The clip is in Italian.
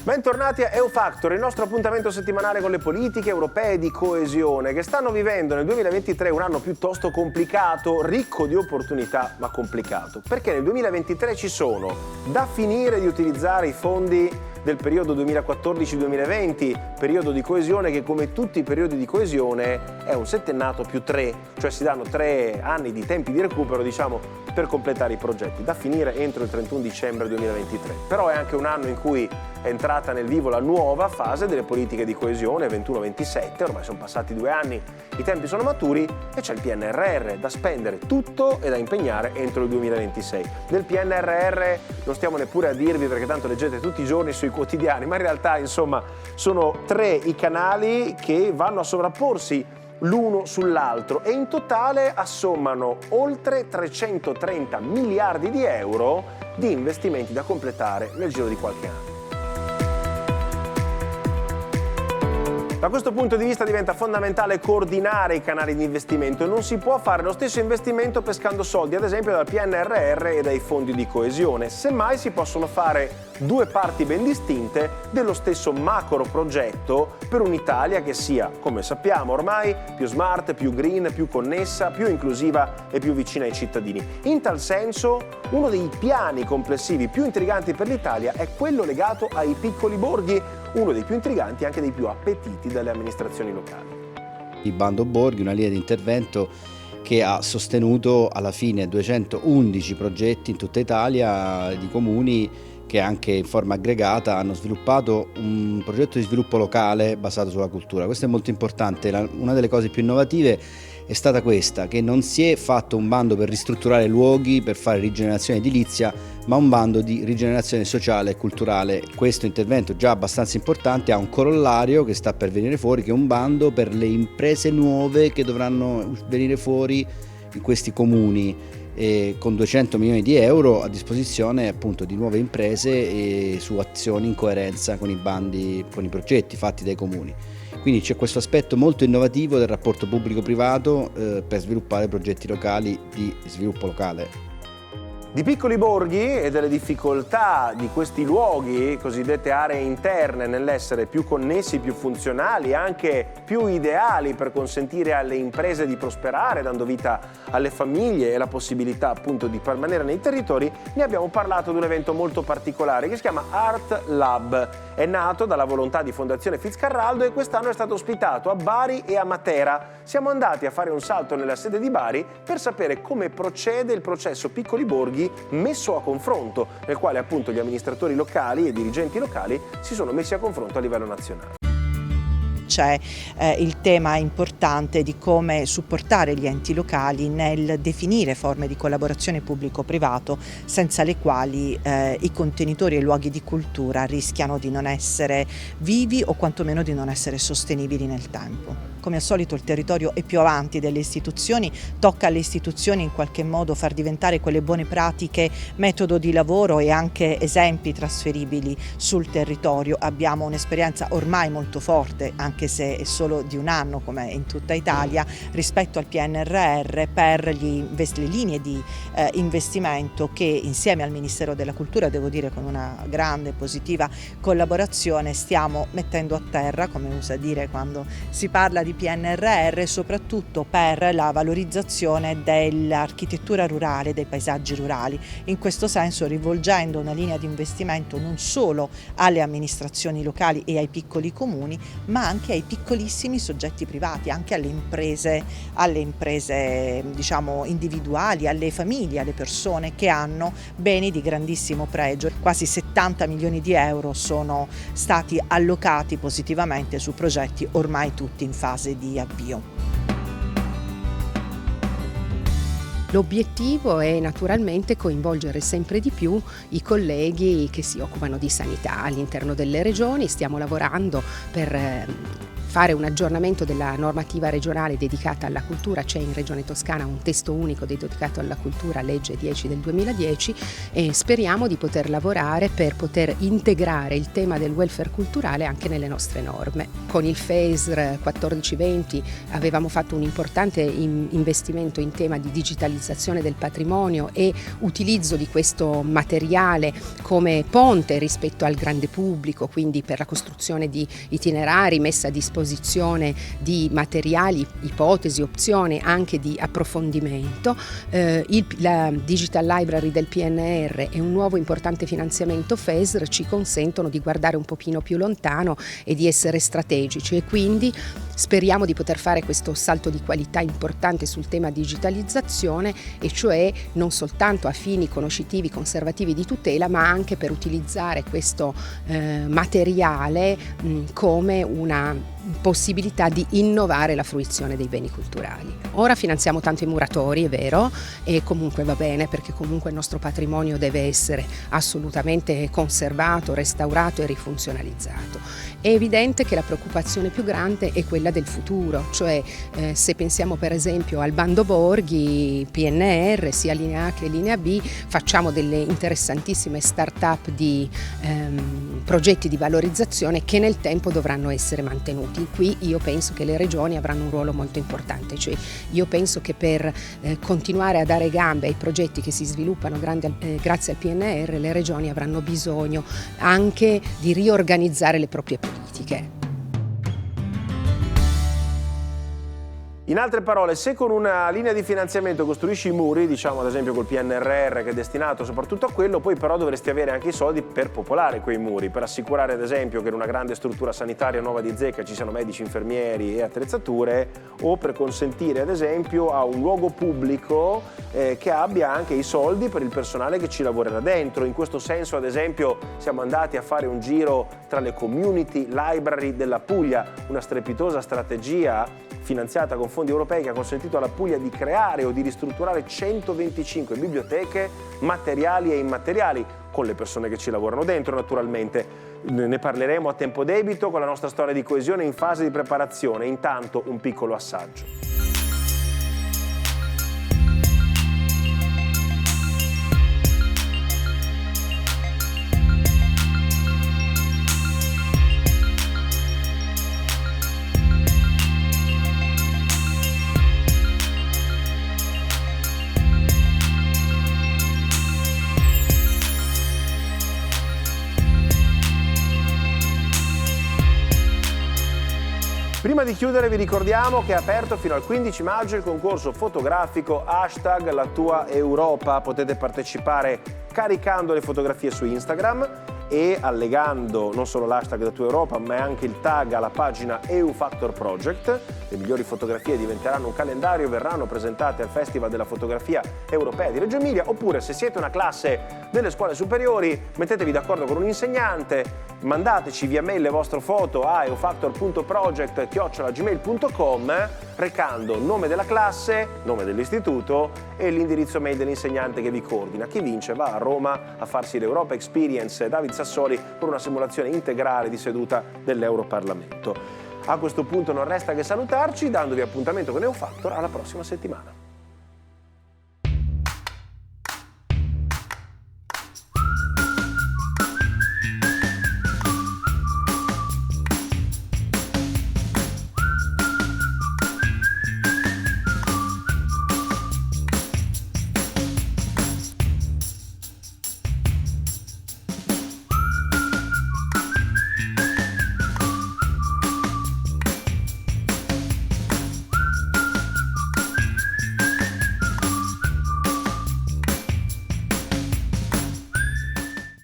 Bentornati a EUFactor, il nostro appuntamento settimanale con le politiche europee di coesione che stanno vivendo nel 2023 un anno piuttosto complicato, ricco di opportunità ma complicato, perché nel 2023 ci sono da finire di utilizzare i fondi del periodo 2014-2020, periodo di coesione che come tutti i periodi di coesione è un settennato più 3, cioè si danno 3 anni di tempi di recupero, diciamo, per completare i progetti, da finire entro il 31 dicembre 2023. Però è anche un anno in cui è entrata nel vivo la nuova fase delle politiche di coesione 21-27, ormai sono passati 2 anni, i tempi sono maturi e c'è il PNRR da spendere tutto e da impegnare entro il 2026. Del PNRR non stiamo neppure a dirvi perché tanto leggete tutti i giorni sui quotidiani, ma in realtà insomma sono 3 i canali che vanno a sovrapporsi l'uno sull'altro e in totale assommano oltre 330 miliardi di euro di investimenti da completare nel giro di qualche anno. Da questo punto di vista diventa fondamentale coordinare i canali di investimento e non si può fare lo stesso investimento pescando soldi, ad esempio dal PNRR e dai fondi di coesione. Semmai si possono fare 2 parti ben distinte dello stesso macro progetto per un'Italia che sia, come sappiamo ormai, più smart, più green, più connessa, più inclusiva e più vicina ai cittadini. In tal senso, uno dei piani complessivi più intriganti per l'Italia è quello legato ai piccoli borghi, uno dei più intriganti e anche dei più appetiti dalle amministrazioni locali. Il bando borghi, una linea di intervento che ha sostenuto alla fine 211 progetti in tutta Italia di comuni che anche in forma aggregata hanno sviluppato un progetto di sviluppo locale basato sulla cultura. Questo è molto importante. Una delle cose più innovative è stata questa, che non si è fatto un bando per ristrutturare luoghi, per fare rigenerazione edilizia, ma un bando di rigenerazione sociale e culturale. Questo intervento, già abbastanza importante, ha un corollario che sta per venire fuori, che è un bando per le imprese nuove che dovranno venire fuori in questi comuni, con 200 milioni di euro a disposizione appunto di nuove imprese e su azioni in coerenza con i bandi, con i progetti fatti dai comuni. Quindi c'è questo aspetto molto innovativo del rapporto pubblico-privato per sviluppare progetti locali di sviluppo locale. Di piccoli borghi e delle difficoltà di questi luoghi, cosiddette aree interne, nell'essere più connessi, più funzionali, anche più ideali per consentire alle imprese di prosperare, dando vita alle famiglie e la possibilità appunto di permanere nei territori, ne abbiamo parlato ad un evento molto particolare che si chiama Art Lab. È nato dalla volontà di Fondazione Fitzcarraldo e quest'anno è stato ospitato a Bari e a Matera. Siamo andati a fare un salto nella sede di Bari per sapere come procede il processo Piccoli Borghi messo a confronto, nel quale appunto gli amministratori locali e i dirigenti locali si sono messi a confronto a livello nazionale. C'è il tema importante di come supportare gli enti locali nel definire forme di collaborazione pubblico-privato senza le quali i contenitori e i luoghi di cultura rischiano di non essere vivi o quantomeno di non essere sostenibili nel tempo. Come al solito il territorio è più avanti delle istituzioni, tocca alle istituzioni in qualche modo far diventare quelle buone pratiche metodo di lavoro e anche esempi trasferibili sul territorio. Abbiamo un'esperienza ormai molto forte, anche se è solo di un anno come in tutta Italia, rispetto al PNRR per le linee di investimento che insieme al Ministero della Cultura, devo dire con una grande positiva collaborazione, stiamo mettendo a terra, come usa dire quando si parla di PNRR, soprattutto per la valorizzazione dell'architettura rurale, dei paesaggi rurali. In questo senso rivolgendo una linea di investimento non solo alle amministrazioni locali e ai piccoli comuni, ma anche ai piccolissimi soggetti privati, anche alle imprese diciamo individuali, alle famiglie, alle persone che hanno beni di grandissimo pregio. Quasi 70 milioni di euro sono stati allocati positivamente su progetti ormai tutti in fase di avvio. L'obiettivo è naturalmente coinvolgere sempre di più i colleghi che si occupano di sanità all'interno delle regioni. Stiamo lavorando per fare un aggiornamento della normativa regionale dedicata alla cultura. C'è in Regione Toscana un testo unico dedicato alla cultura, legge 10 del 2010, e speriamo di poter lavorare per poter integrare il tema del welfare culturale anche nelle nostre norme. Con il FESR 1420 avevamo fatto un importante investimento in tema di digitalizzazione del patrimonio e utilizzo di questo materiale come ponte rispetto al grande pubblico, quindi per la costruzione di itinerari, messa a disposizione di materiali, ipotesi, opzioni anche di approfondimento. La Digital Library del PNR e un nuovo importante finanziamento FESR ci consentono di guardare un pochino più lontano e di essere strategici, e quindi speriamo di poter fare questo salto di qualità importante sul tema digitalizzazione, e cioè non soltanto a fini conoscitivi, conservativi, di tutela, ma anche per utilizzare questo materiale come una possibilità di innovare la fruizione dei beni culturali. Ora finanziamo tanto i muratori, è vero, e comunque va bene, perché comunque il nostro patrimonio deve essere assolutamente conservato, restaurato e rifunzionalizzato. È evidente che la preoccupazione più grande è quella del futuro, cioè se pensiamo per esempio al bando borghi PNR, sia linea A che linea B, facciamo delle interessantissime start-up di progetti di valorizzazione che nel tempo dovranno essere mantenuti. Qui io penso che le regioni avranno un ruolo molto importante, cioè io penso che per continuare a dare gambe ai progetti che si sviluppano grazie al PNR, le regioni avranno bisogno anche di riorganizzare le proprie politiche. In altre parole, se con una linea di finanziamento costruisci i muri, diciamo ad esempio col PNRR che è destinato soprattutto a quello, poi però dovresti avere anche i soldi per popolare quei muri, per assicurare ad esempio che in una grande struttura sanitaria nuova di Zecca ci siano medici, infermieri e attrezzature, o per consentire ad esempio a un luogo pubblico che abbia anche i soldi per il personale che ci lavorerà dentro. In questo senso ad esempio siamo andati a fare un giro tra le community library della Puglia, una strepitosa strategia finanziata con fondi europei che ha consentito alla Puglia di creare o di ristrutturare 125 biblioteche materiali e immateriali, con le persone che ci lavorano dentro naturalmente. Ne parleremo a tempo debito con la nostra storia di coesione in fase di preparazione. Intanto un piccolo assaggio. Prima di chiudere vi ricordiamo che è aperto fino al 15 maggio il concorso fotografico #LaTuaEuropa. Potete partecipare caricando le fotografie su Instagram e allegando non solo l'hashtag #LaTuaEuropa ma anche il tag alla pagina EU Factor Project. Le migliori fotografie diventeranno un calendario e verranno presentate al Festival della Fotografia Europea di Reggio Emilia. Oppure, se siete una classe delle scuole superiori, mettetevi d'accordo con un insegnante, mandateci via mail le vostre foto a eufactor.project@gmail.com recando nome della classe, nome dell'istituto e l'indirizzo mail dell'insegnante che vi coordina. Chi vince va a Roma a farsi l'Europa Experience David Sassoli per una simulazione integrale di seduta dell'Europarlamento. A questo punto non resta che salutarci, dandovi appuntamento con EUFactor alla prossima settimana.